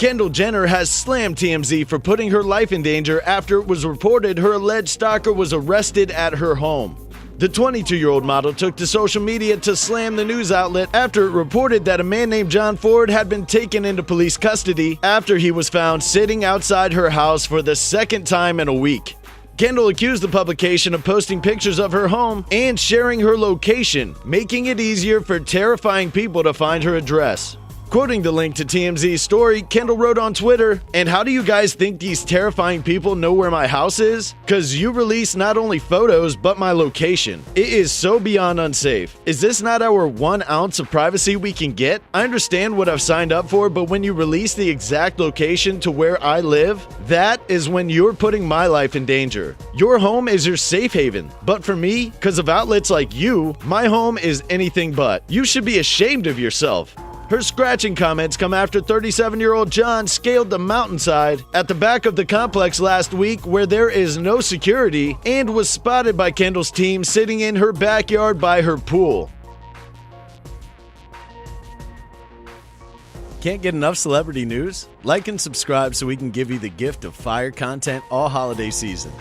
Kendall Jenner has slammed TMZ for putting her life in danger after it was reported her alleged stalker was arrested at her home. The 22-year-old model took to social media to slam the news outlet after it reported that a man named John Ford had been taken into police custody after he was found sitting outside her house for the second time in a week. Kendall accused the publication of posting pictures of her home and sharing her location, making it easier for terrifying people to find her address. Quoting the link to TMZ's story, Kendall wrote on Twitter, "And how do you guys think these terrifying people know where my house is? Cause you release not only photos, but my location. It is so beyond unsafe. Is this not our 1 ounce of privacy we can get? I understand what I've signed up for, but when you release the exact location to where I live, that is when you're putting my life in danger. Your home is your safe haven. But for me, cause of outlets like you, my home is anything but. You should be ashamed of yourself." Her scratching comments come after 37-year-old John scaled the mountainside at the back of the complex last week where there is no security and was spotted by Kendall's team sitting in her backyard by her pool. Can't get enough celebrity news? Like and subscribe so we can give you the gift of fire content all holiday season.